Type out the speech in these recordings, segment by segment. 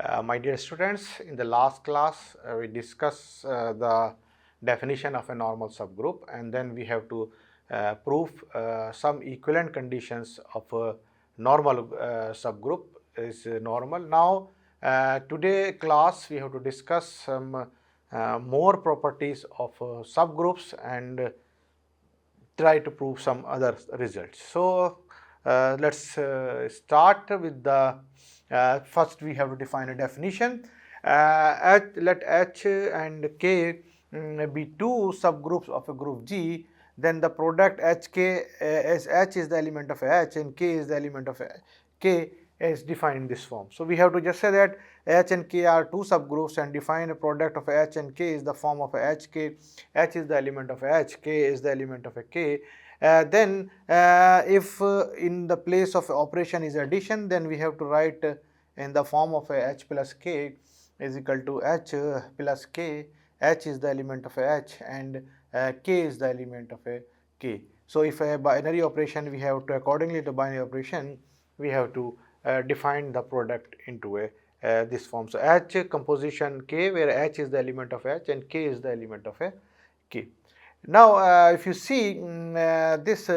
My dear students, in the last class we discussed the definition of a normal subgroup, and then we have to prove some equivalent conditions of a normal subgroup is normal. Now today class we have to discuss some more properties of subgroups and try to prove some other results. So let's start with the first we have to define a definition. Let H and K be two subgroups of a group G, then the product HK as H is the element of H and K is the element of K is defined in this form. So we have to just say that H and K are two subgroups and define a product of H and K is the form of HK. H is the element of H, K is the element of a K. Then if in the place of operation is addition, then we have to write in the form of a H plus K is equal to H plus K. H is the element of a H and K is the element of a K. So if a binary operation, we have to accordingly to binary operation, we have to define the product into a this form. So H composition K, where H is the element of H and K is the element of a K. Now if you see this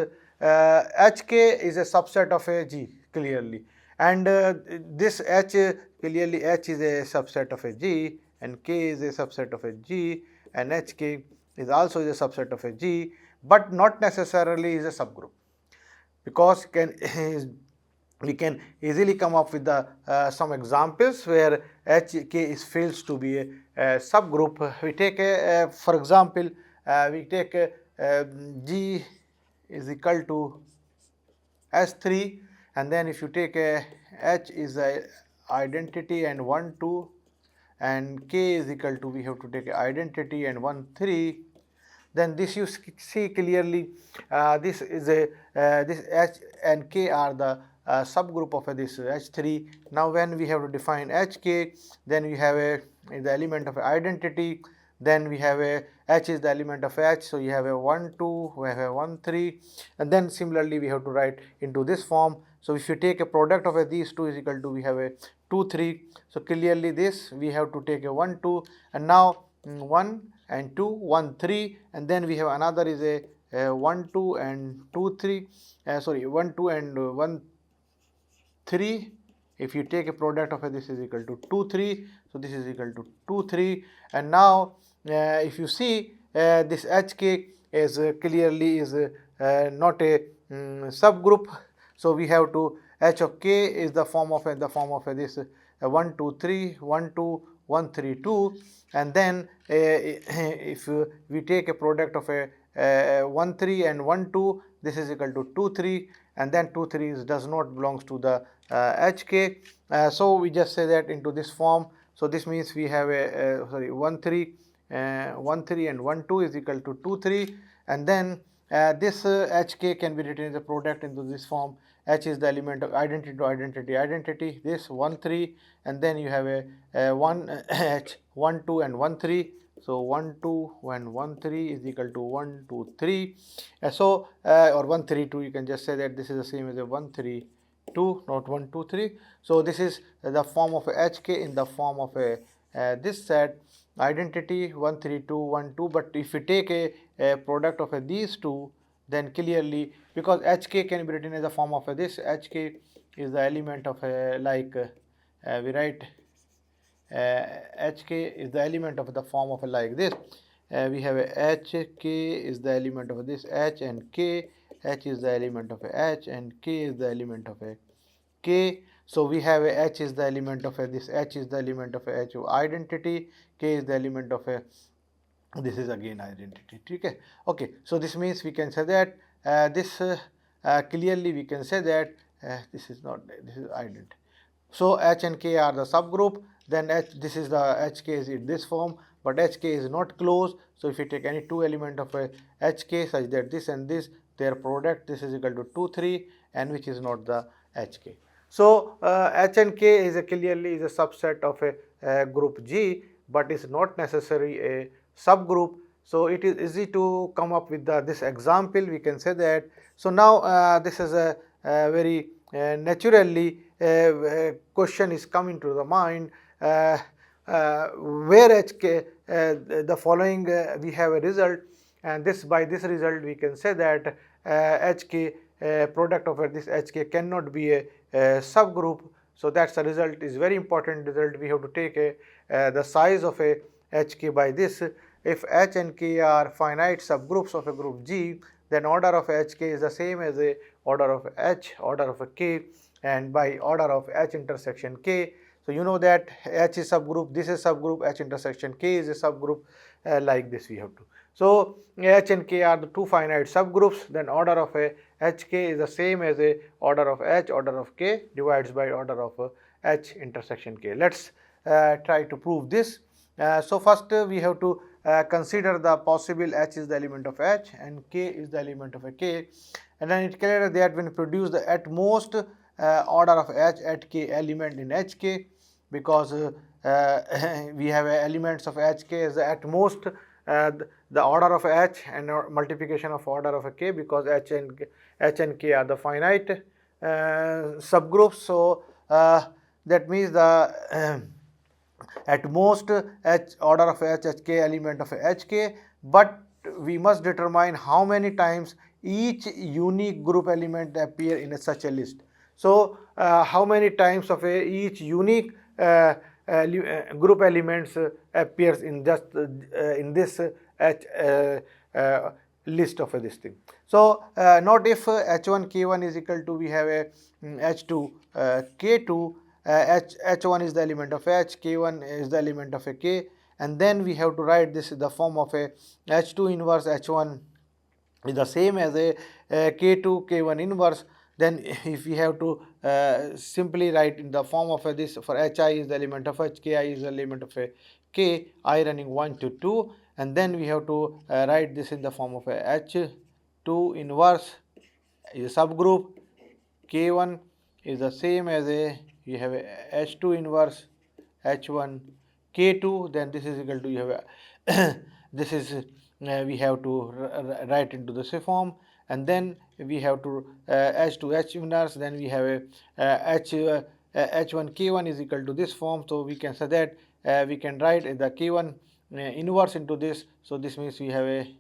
HK is a subset of a G clearly, and this H clearly H is a subset of a G and K is a subset of a G and HK is also a subset of a G, but not necessarily is a subgroup, because we can easily come up with the some examples where HK fails to be a subgroup. We take a for example we take G is equal to S3, and then if you take a H is a identity and 1 2 and K is equal to, we have to take a identity and 1 3, then this you see clearly this is a this H and K are the subgroup of this H3. Now when we have to define HK, then we have the element of identity, then we have a H is the element of H, so you have a 1 2, we have a 1 3, and then similarly we have to write into this form. So if you take a product of these two is equal to, we have a 2 3, so clearly this we have to take a 1 2, and now 1 and 2 1 3, and then we have another is a 1 2 and 2 3 sorry 1 2 and 1 3. If you take a product of this is equal to 2 3, so this is equal to 2 3, and now if you see this HK is clearly is not a subgroup, so we have to H of K is the form of this 1 2 3 1 2 1 3 2, and then if we take a product of a 1 3 and 1 2, this is equal to 2 3, and then 2 3 does not belongs to the HK, so we just say that into this form. So this means we have a 1 3 1 3 and 1 2 is equal to 2 3, and then this HK can be written as a product into this form. H is the element of identity to identity, this 1 3, and then you have a 1 H 1 2 and 1 3. So 1 2 and 1 3 is equal to 1 2 3. So or 1 3 2, you can just say that this is the same as a 1 3 2, not 1 2 3. So this is the form of a HK in the form of a this set identity 1 3 2 1 2. But if you take a product of these two, then clearly, because HK can be written as a form of this, HK is the element of a we write HK is the element of the form of a like this. We have a HK is the element of this H and K. H is the element of a H and K is the element of a K. So we have a H is the element of a this H is the element of a H identity, K is the element of a this is again identity. Okay, so this means we can say that this clearly we can say that this is not, this is identity. So H and K are the subgroup, then this is the HK is in this form, but HK is not closed. So if you take any two element of a HK such that this and this, their product, this is equal to 2 3, and which is not the HK. So H and K is clearly is a subset of a group G, but is not necessarily a subgroup. So it is easy to come up with this example, we can say that. So now this is a very naturally question is coming to the mind where Hk the following we have a result, and this by this result we can say that Hk product of this Hk cannot be a subgroup. So that's the result is very important result. We have to take the size of a Hk by this. If H and K are finite subgroups of a group G, then order of Hk is the same as a order of H, order of a K, and by order of H intersection K. So you know that H is subgroup, this is subgroup, H intersection K is a subgroup, like this we have to. So H and K are the two finite subgroups, then order of a Hk is the same as a order of H, order of K divides by order of H intersection K. Let's try to prove this. So first we have to consider the possible H is the element of H and K is the element of a K, and then it clear that when produce the at most order of H at K element in Hk, because we have elements of Hk as at most the order of H and multiplication of order of a K, because H and K are the finite subgroups. So that means the at most H order of Hk element of Hk, but we must determine how many times each unique group element appear in such a list. So how many times of each unique group elements appears in just in this H list of this thing. So note if H1 K1 is equal to, we have a H2 K2, H1 is the element of H, K1 is the element of a K, and then we have to write this in the form of a H2 inverse H1 is the same as a K2 K1 inverse. Then if we have to simply write in the form of this, for Hi is the element of H, Ki is the element of a K, I running 1 to 2, and then we have to write this in the form of a H2 inverse is a subgroup, K1 is the same as a, you have a H2 inverse H1 K2, then this is equal to, you have a this is we have to write into the form, and then we have to H2 H inverse, then we have a H1 K1 is equal to this form. So we can say that we can write the K1 inverse into this. So this means we have a,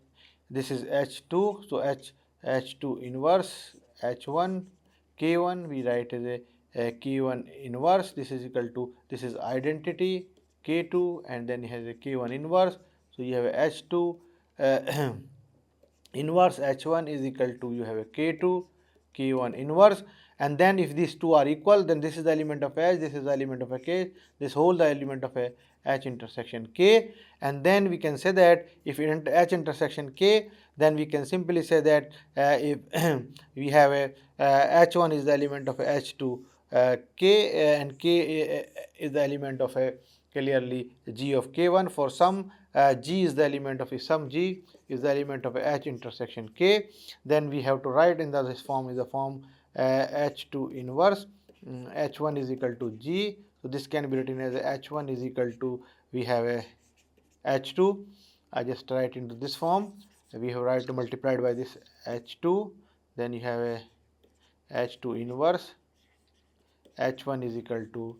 this is H2, so H2 inverse H1 K1 we write as a K1 inverse, this is equal to, this is identity K2, and then it has a K1 inverse. So you have a H2 inverse H1 is equal to, you have a K2 K1 inverse, and then if these two are equal, then this is the element of H, this is the element of a K, this whole the element of a H intersection K, and then we can say that if H intersection K, then we can simply say that if we have a H1 is the element of H2 K, and K is the element of a clearly G of K1. For some G is the element of some G is the element of H intersection K, then we have to write in this form is the form H2 inverse H1 is equal to G. So this can be written as H1 is equal to, we have a H2, I just write into this form, we have write to multiplied by this H2, then you have a H2 inverse H1 is equal to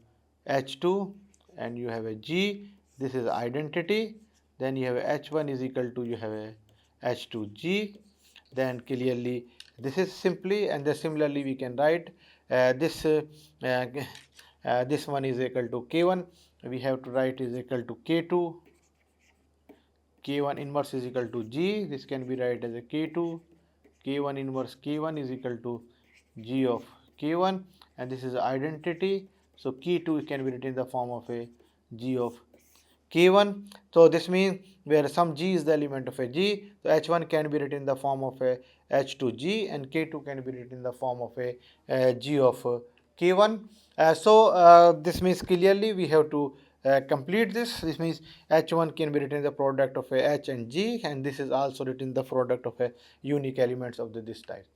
H2, and you have a G, this is identity, then you have a H1 is equal to, you have a H2G, then clearly this is simply, and then similarly we can write this one is equal to K1, we have to write is equal to K2, K1 inverse is equal to G, this can be write as a K2, K1 inverse K1 is equal to G of K1, and this is identity, so K2 can be written in the form of a G of K1. So this means where some G is the element of a G, so H1 can be written in the form of a H2G, and K2 can be written in the form of a G of K1. So this means clearly we have to complete this. This means H1 can be written the product of a H and G, and this is also written the product of a unique elements of this type.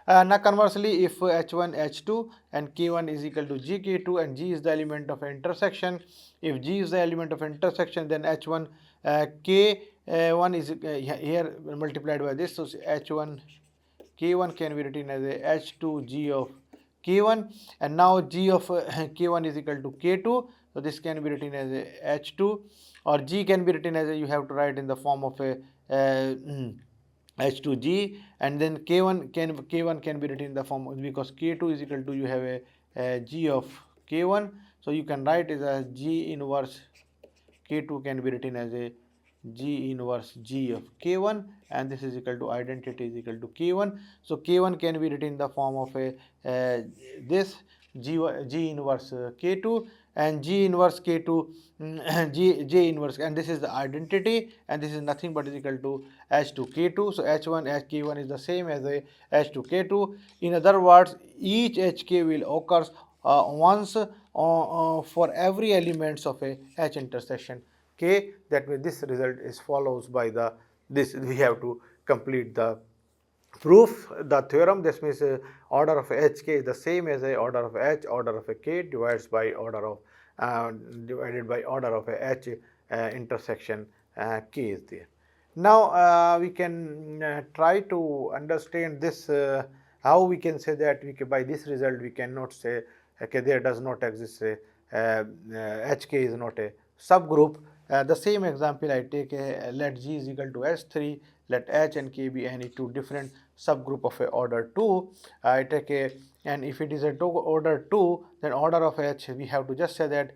Now conversely, if H1 H2 and K1 is equal to GK2 and G is the element of intersection, if G is the element of intersection, then H1 K1 is here multiplied by this, so H1 K1 can be written as a H2 G of K1, and now G of K1 is equal to K2, So this can be written as a H2, or G can be written as a, you have to write in the form of a H2G, and then K1 can be written in the form, because K2 is equal to, you have a G of K1, so you can write as a G inverse K2 can be written as a G inverse G of K1, and this is equal to identity is equal to K1. So K1 can be written in the form of a this G inverse K2, and G inverse K2 J inverse, and this is the identity, and this is nothing but is equal to H2 K2. So H1 K1 is the same as a H2 K2. In other words, each HK will occur once for every elements of a H intersection K. That means this result is follows by the, this we have to complete the proof, the theorem. This means order of Hk is the same as a order of H, order of a K divides by order of divided by order of a H intersection K is there. Now we can try to understand this, how we can say that we can, by this result we cannot say okay, there does not exist a Hk is not a subgroup. The same example I take, let G is equal to S3, let H and K be any two different subgroup of a order 2. I take a, and if it is a order 2, then order of H, we have to just say that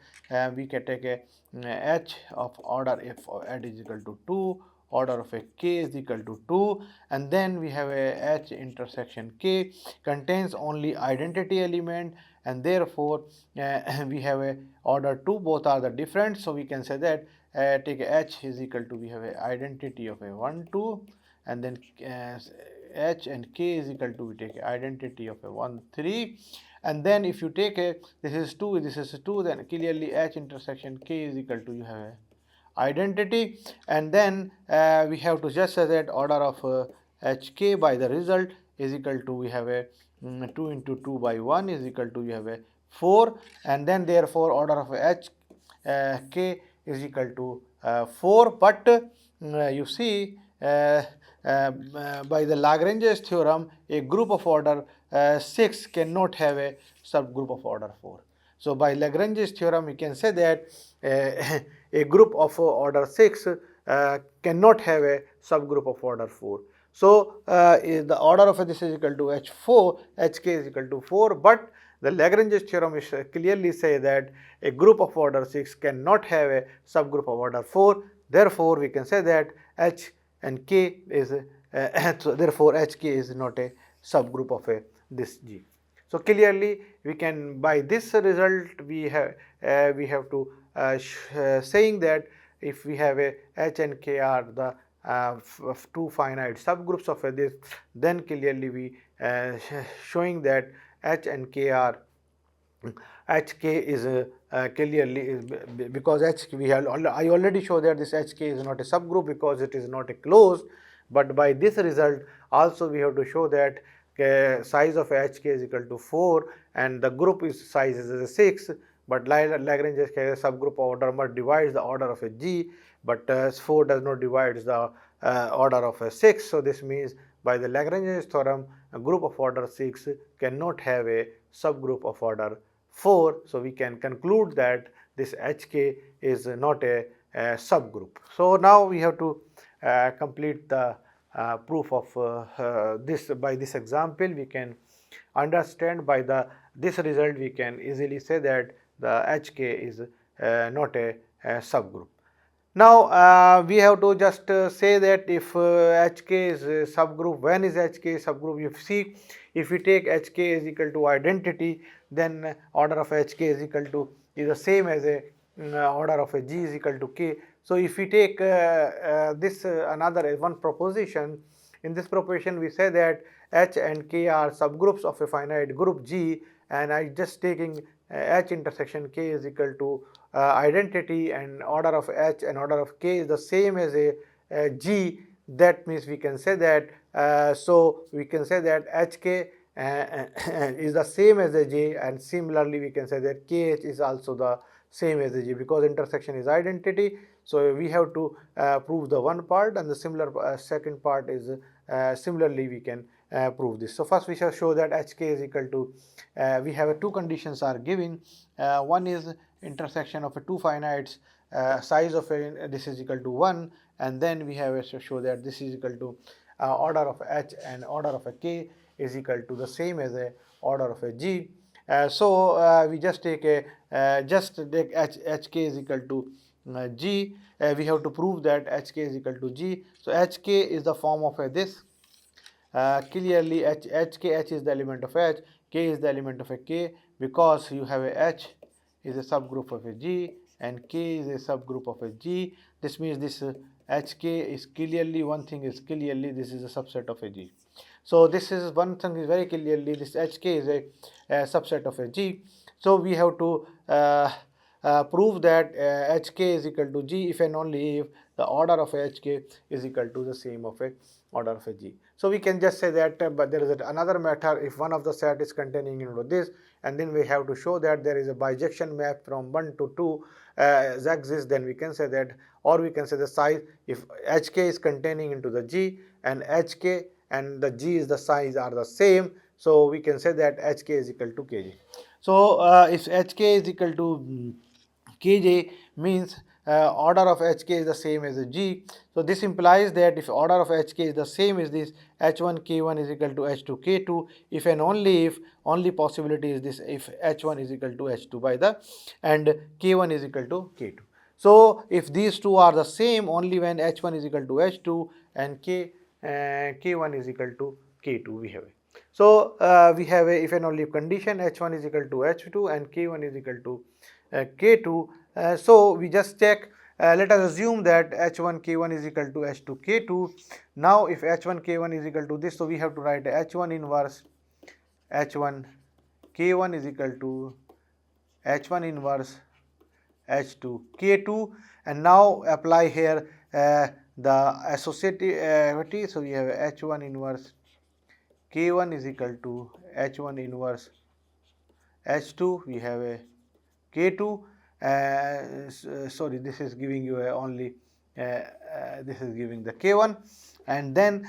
we can take a H of order if H is equal to 2, order of a K is equal to 2, and then we have a H intersection K contains only identity element, and therefore we have a order 2, both are the different. So we can say that take H is equal to, we have a identity of a 1 2, and then H and K is equal to, we take identity of a 1 3, and then if you take a, this is 2, this is 2, then clearly H intersection K is equal to, you have a identity, and then we have to just say that order of Hk by the result is equal to, we have a 2 into 2 by 1 is equal to, you have a 4, and then therefore order of Hk is equal to 4, but you see by the Lagrange's theorem, a group of order 6 cannot have a subgroup of order 4. So by Lagrange's theorem, we can say that a group of order 6 cannot have a subgroup of order 4. So the order of this is equal to H4, Hk is equal to 4, but the Lagrange's theorem is clearly say that a group of order 6 cannot have a subgroup of order 4. Therefore, we can say that H and K is so therefore Hk is not a subgroup of a this G. So clearly we can, by this result we have to saying that if we have a H and K are the two finite subgroups of this, then clearly we showing that H and K are Hk is clearly is because H we have I already showed that this Hk is not a subgroup because it is not a closed, but by this result also we have to show that size of Hk is equal to 4 and the group is size is 6, but Lagrange's subgroup order must divides the order of a G, but 4 does not divide the order of a 6. So this means by the Lagrange's theorem, a group of order 6 cannot have a subgroup of order 4. So we can conclude that this Hk is not a subgroup. So now we have to complete the proof of this. By this example we can understand, by this result we can easily say that the Hk is not a subgroup. Now we have to just say that if Hk is a subgroup, when is Hk subgroup? You see, if we take Hk is equal to identity, then order of Hk is equal to is the same as a order of a G is equal to K. So if we take this another one proposition, in this proposition we say that H and K are subgroups of a finite group G, and I just taking H intersection K is equal to identity, and order of H and order of K is the same as a G. That means we can say that so we can say that Hk is the same as a J, and similarly we can say that Kh is also the same as a J because intersection is identity. So we have to prove the one part, and the similar second part is similarly we can prove this. So first we shall show that hk is equal to, we have two conditions are given. One is intersection of two finites, size of this is equal to 1, and then we have to show that this is equal to order of h and order of a k is equal to the same as a order of a g. We just take hk is equal to g. We have to prove that hk is equal to g. So hk is the form of this. Clearly h is the element of h, k is the element of a k, because you have a h is a subgroup of a g and k is a subgroup of a g. This means this hk is clearly, one thing is clearly, this is a subset of a g. So this is one thing is very clearly, this hk is a subset of a g. So we have to prove that hk is equal to g if and only if the order of hk is equal to the same of a order of a g. So we can just say that, but there is another matter, if one of the set is containing into this, and then we have to show that there is a bijection map from 1 to 2 exists, then we can say that, or we can say the size, if hk is containing into the g and hk and the g is the size are the same, so we can say that hk is equal to kj. So if hk is equal to kj, means order of hk is the same as a g. So this implies that if order of hk is the same as this, h1 k1 is equal to h2 k2, if and only if, only possibility is this, if h1 is equal to h2 by the, and k1 is equal to k2. So if these two are the same, only when h1 is equal to h2 and k1 is equal to k2 we have it. So we have a if and only if condition, h1 is equal to h2 and k1 is equal to k2. So we just check, let us assume that h1 k1 is equal to h2 k2. Now if h1 k1 is equal to this, so we have to write h1 inverse h1 k1 is equal to h1 inverse h2 k2, and now apply here the associativity. So we have h1 inverse k1 is equal to h1 inverse h2, we have a k2, sorry, this is giving you only this is giving the k1, and then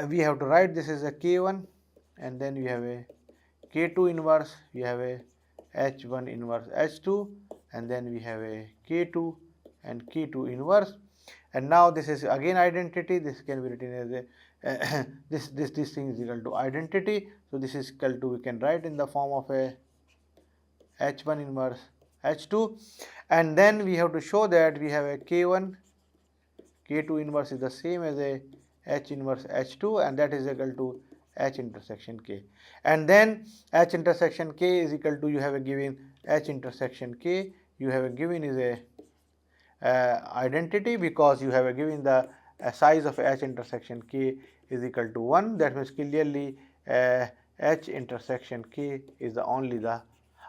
we have to write this is a k1, and then we have a k2 inverse, we have a h1 inverse h2, and then we have a k2 and k2 inverse. And now this is again identity, this can be written as a this thing is equal to identity. So this is equal to, we can write in the form of a h1 inverse h2, and then we have to show that we have a k1 k2 inverse is the same as a h inverse h2, and that is equal to h intersection k, and then h intersection k is equal to, you have a given h intersection k, you have a given is a identity, because you have a given the size of h intersection k is equal to 1. That means clearly h intersection k is the only the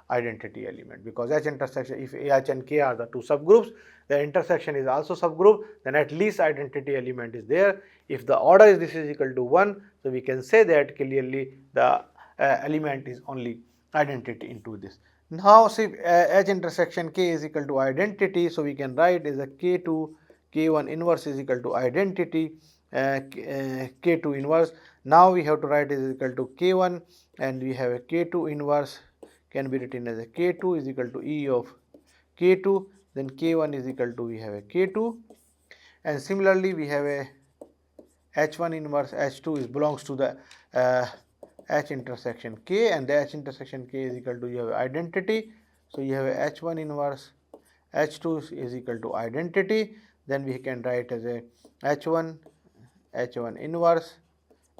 identity element, because h intersection, if h and k are the two subgroups, the intersection is also subgroup, then at least identity element is there. If the order is this is equal to 1, so we can say that clearly the element is only identity into this. Now see h intersection k is equal to identity, so we can write is a k2 k1 inverse is equal to identity k2 inverse. Now we have to write is equal to k1, and we have a k2 inverse can be written as a k2 is equal to e of k2, then k1 is equal to, we have a k2, and similarly we have a h1 inverse h2 is belongs to the h intersection k, and the h intersection k is equal to, you have identity. So you have a h1 inverse h2 is equal to identity, then we can write as a h1 inverse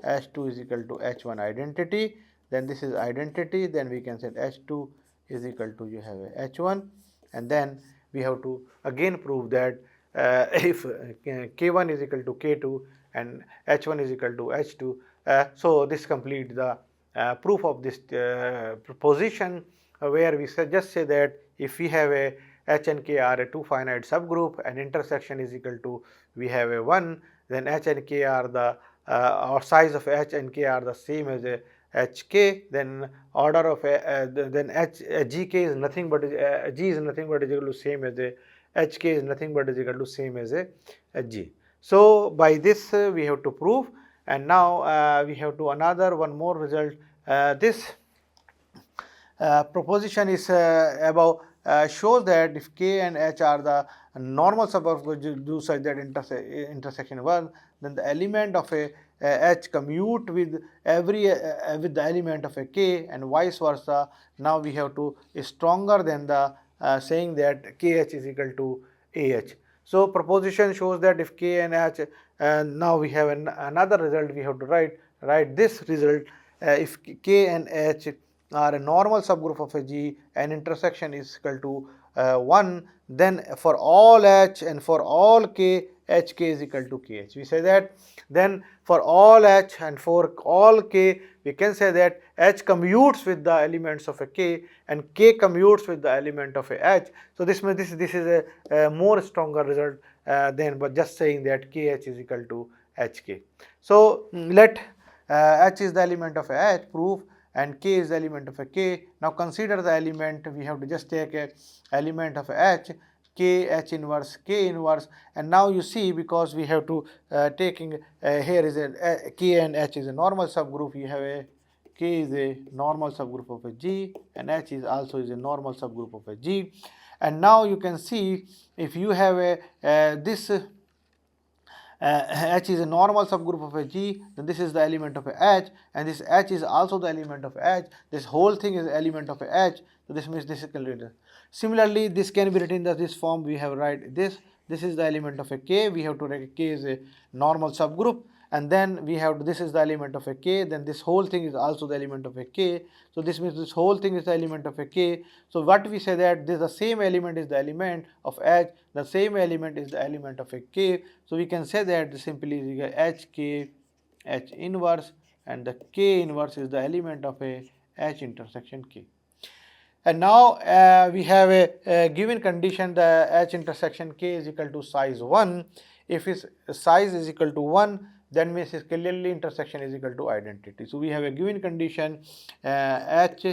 h2 is equal to h1 identity, then this is identity, then we can set h2 is equal to, you have a h1, and then we have to again prove that if k1 is equal to k2 and h1 is equal to h2, so this completes the proof of this proposition, where we just say that if we have a h and k are a two finite subgroup and intersection is equal to, we have a 1, then h and k are the or size of h and k are the same as a hk, then order of then gk is nothing but g is nothing but is equal to same as a hk is nothing but is equal to same as a g. So by this we have to prove And now we have to another one more result. This proposition is above shows that if K and H are the normal subgroups do such that intersection 1, then the element of a H commute with every with the element of a K and vice versa. Now we have to stronger than the saying that KH is equal to AH. So proposition shows that if K and H, now we have another result we have to write this result. If K and H are a normal subgroup of a G and intersection is equal to 1, then for all H and for all K, HK is equal to KH. We say that then for all H and for all K, we can say that H commutes with the elements of a K and K commutes with the element of a H. So this is a more stronger result than but just saying that KH is equal to HK. So let H is the element of a H, proof, and K is the element of a K. Now consider the element, we have to just take a element of a H, K, H inverse, K inverse, and now you see because we have to taking here is a K and H is a normal subgroup, you have a K is a normal subgroup of a G and H is also is a normal subgroup of a G. And now you can see if you have a this H is a normal subgroup of a G, then this is the element of a H, and this H is also the element of H. This whole thing is element of a H, so this means this is calculated. Similarly, this can be written as this form. We have write this. This is the element of a K. We have to write K is a normal subgroup, and then we have this is the element of a K. Then this whole thing is also the element of a K. So this means this whole thing is the element of a K. So what we say that this the same element is the element of H. The same element is the element of a K. So we can say that simply is HK H inverse, and the K inverse is the element of a H intersection K. And now we have a given condition, the H intersection K is equal to size 1. If its size is equal to 1, then means clearly intersection is equal to identity. So we have a given condition H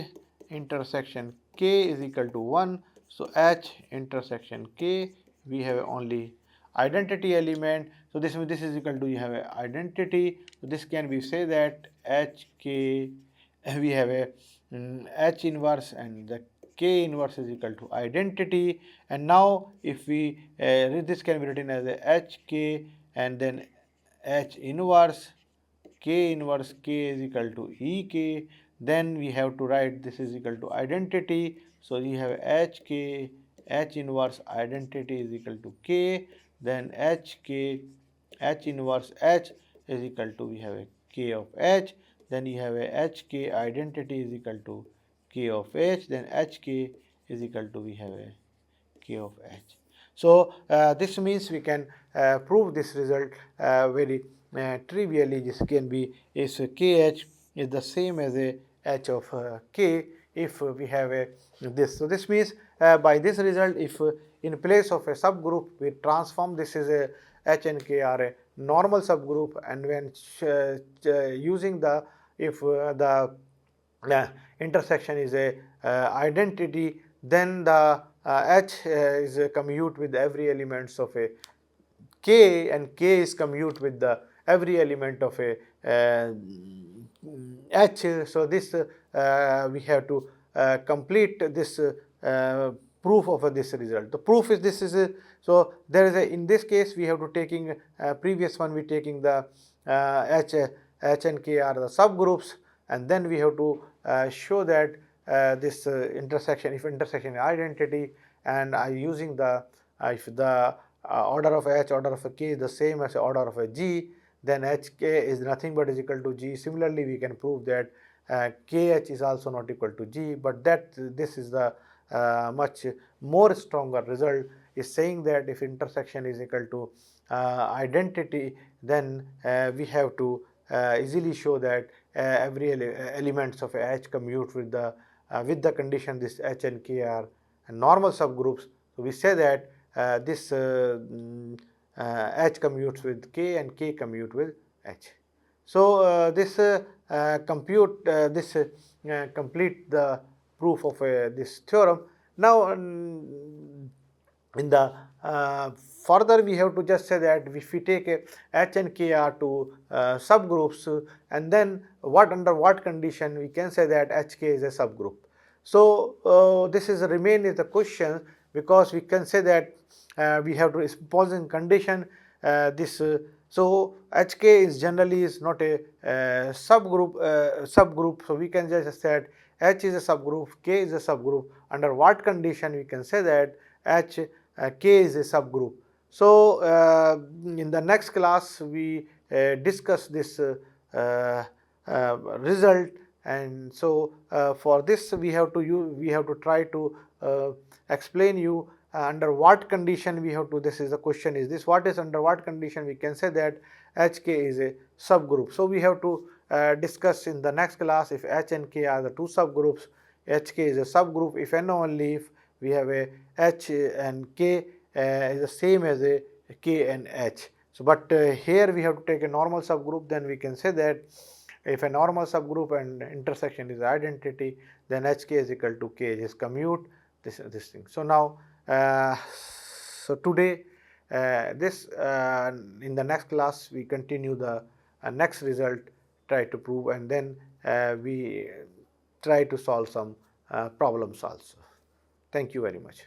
intersection K is equal to 1. So H intersection K, we have only identity element. So this means this is equal to, you have a identity. So this can be say that HK, we have a H inverse and the K inverse is equal to identity. And now if we this can be written as a HK and then H inverse K is equal to EK, then we have to write this is equal to identity. So we have HK H inverse identity is equal to K, then HK H inverse H is equal to, we have a K of H, then you have a HK identity is equal to K of H, then HK is equal to, we have a K of H. So this means we can prove this result very trivially. This can be is KH is the same as a H of K if we have a this. So this means by this result, if in place of a subgroup we transform this is a H and K are a normal subgroup, and when using the if the intersection is a identity, then the H is a commute with every elements of a K, and K is commute with the every element of a H. So this we have to complete this proof of this result. The proof is this is so there is a, in this case we have to taking previous one we taking the H and K are the subgroups, and then we have to show that this intersection, if intersection identity, and using the if the order of H, order of a K is the same as the order of a G, then HK is nothing but is equal to G. Similarly, we can prove that KH is also not equal to G, but that this is the much more stronger result, is saying that if intersection is equal to identity, then we have to easily show that every elements of H commute with the condition this H and K are normal subgroups. So we say that this H commutes with K and K commute with H. So this complete the proof of this theorem. Now in the further we have to just say that if we take H and K are two subgroups, and then what under what condition we can say that HK is a subgroup. So this is remain is the question, because we can say that we have to imposing condition this so HK is generally is not a subgroup, so we can just say that H is a subgroup, K is a subgroup. Under what condition we can say that K is a subgroup. So in the next class we discuss this result, and so for this we have to try to explain you under what condition we have to, this is the question is this, what is under what condition we can say that HK is a subgroup. So we have to discuss in the next class if H and K are the two subgroups, HK is a subgroup if and only if we have a H and K is the same as a K and H. So but here we have to take a normal subgroup, then we can say that if a normal subgroup and intersection is identity, then HK is equal to K is commute, this thing. So now so today this in the next class we continue the next result, try to prove, and then we try to solve some problems also. Thank you very much.